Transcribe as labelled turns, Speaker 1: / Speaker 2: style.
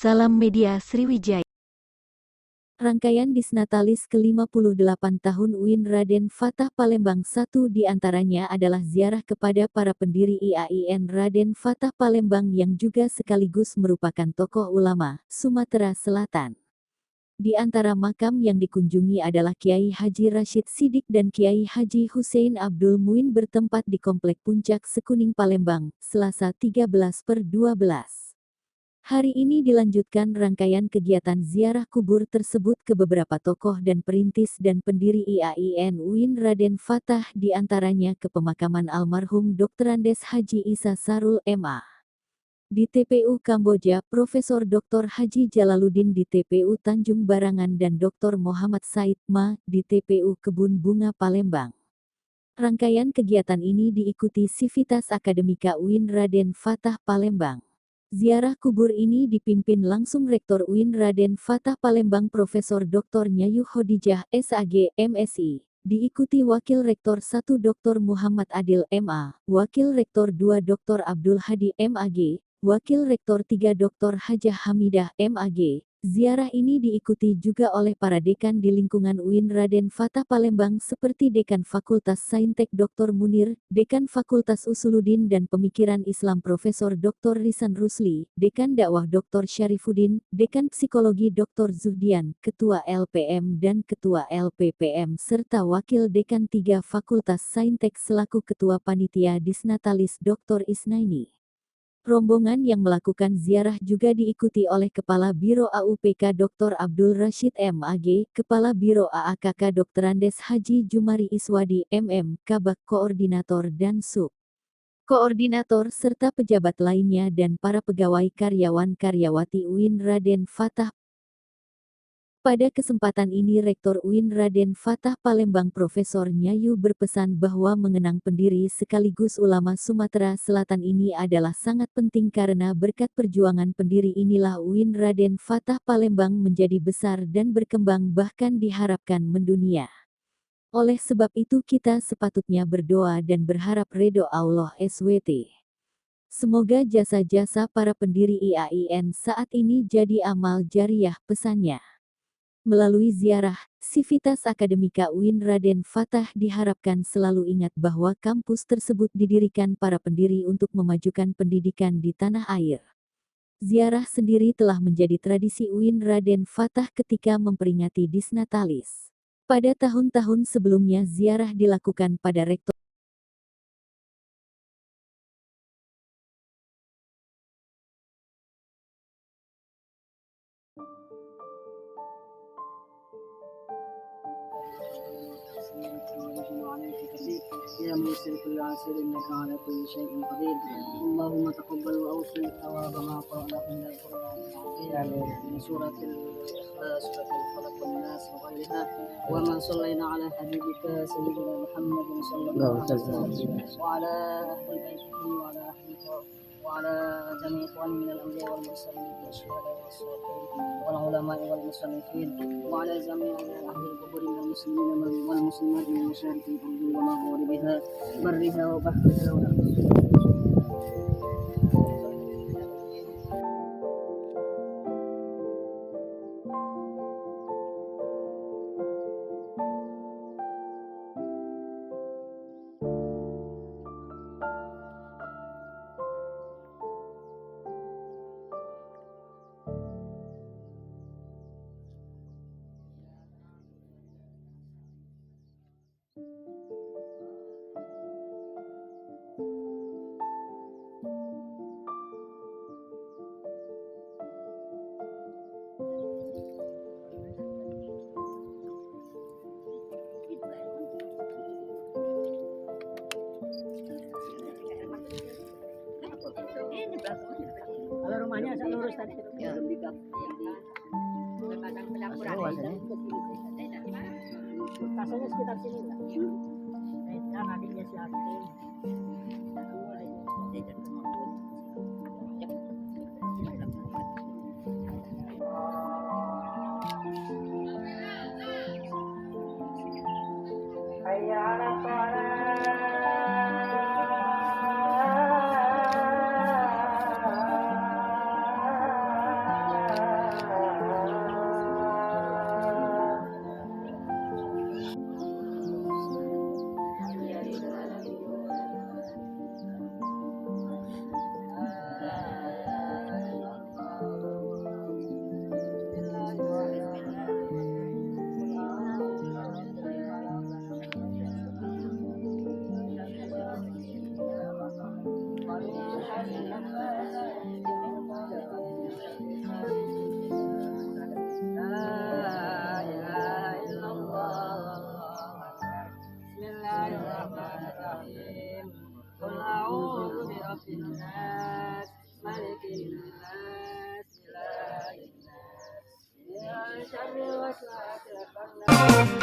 Speaker 1: Salam Media Sriwijaya.
Speaker 2: Rangkaian Disnatalis ke-58 tahun UIN Raden Fatah Palembang. Satu di antaranya adalah ziarah kepada para pendiri IAIN Raden Fatah Palembang yang juga sekaligus merupakan tokoh ulama Sumatera Selatan. Di antara makam yang dikunjungi adalah Kiai Haji Rashid Siddiq dan Kiai Haji Hussein Abdul Muin bertempat di Komplek Puncak Sekuning Palembang, Selasa 13/12. Hari ini dilanjutkan rangkaian kegiatan ziarah kubur tersebut ke beberapa tokoh dan perintis dan pendiri IAIN UIN Raden Fatah, di antaranya ke pemakaman almarhum Dr. Andes Haji Isa Sarul MA. Di TPU Kamboja, Profesor Dr. Haji Jalaluddin di TPU Tanjung Barangan dan Dr. Muhammad Said Ma di TPU Kebun Bunga Palembang. Rangkaian kegiatan ini diikuti Sivitas Akademika UIN Raden Fatah Palembang. Ziarah kubur ini dipimpin langsung Rektor UIN Raden Fatah Palembang Profesor Dr. Nyayu Khadijah SAG MSI. Diikuti Wakil Rektor 1 Dr. Muhammad Adil MA, Wakil Rektor 2 Dr. Abdul Hadi MAG, Wakil Rektor 3 Dr. Hajah Hamidah MAG. Ziarah ini diikuti juga oleh para dekan di lingkungan UIN Raden Fatah Palembang seperti Dekan Fakultas Saintek Dr. Munir, Dekan Fakultas Usuluddin dan Pemikiran Islam Profesor Dr. Risan Rusli, Dekan Dakwah Dr. Syarifuddin, Dekan Psikologi Dr. Zuhdian, Ketua LPM dan Ketua LPPM serta Wakil Dekan 3 Fakultas Saintek selaku Ketua Panitia Disnatalis Dr. Isnaini. Rombongan yang melakukan ziarah juga diikuti oleh Kepala Biro AUPK Dr. Abdul Rashid MAG, Kepala Biro AAKK Dr. Andes Haji Jumari Iswadi MM, Kabak Koordinator dan Sub Koordinator serta pejabat lainnya dan para pegawai karyawan-karyawati UIN Raden Fatah. Pada kesempatan ini Rektor UIN Raden Fatah Palembang Profesor Nyayu berpesan bahwa mengenang pendiri sekaligus ulama Sumatera Selatan ini adalah sangat penting karena berkat perjuangan pendiri inilah UIN Raden Fatah Palembang menjadi besar dan berkembang bahkan diharapkan mendunia. Oleh sebab itu kita sepatutnya berdoa dan berharap ridho Allah SWT. Semoga jasa-jasa para pendiri IAIN saat ini jadi amal jariah, pesannya. Melalui ziarah, Sivitas Akademika UIN Raden Fatah diharapkan selalu ingat bahwa kampus tersebut didirikan para pendiri untuk memajukan pendidikan di tanah air. Ziarah sendiri telah menjadi tradisi UIN Raden Fatah ketika memperingati Disnatalis. Pada tahun-tahun sebelumnya ziarah dilakukan pada Rektor
Speaker 3: يا ميسر كل عسير انك على كل شيء قدير اللهم تقبل واوصل الثواب ما قرأناه من القرآن العظيم من سورة الإخلاص سورة الفلق والناس وغيرها ومن صلينا على حبيبك سيدنا محمد صلى الله عليه وسلم وعلى أهل بيته وعلى جميع إخوانه من الأنبياء والمرسلين والشهداء والصالحين والعلماء والمصنفين وعلى جميع أهل القبور من المسلمين والمسلمات من مشارق الأرض ومغاربها برها وبحرها ونحن kalau rumahnya saya lurus tadi ya. Kasanya sekitar sini lah. Kan adiknya si Atin. الناس إله الناس من شر الوسواس الخناس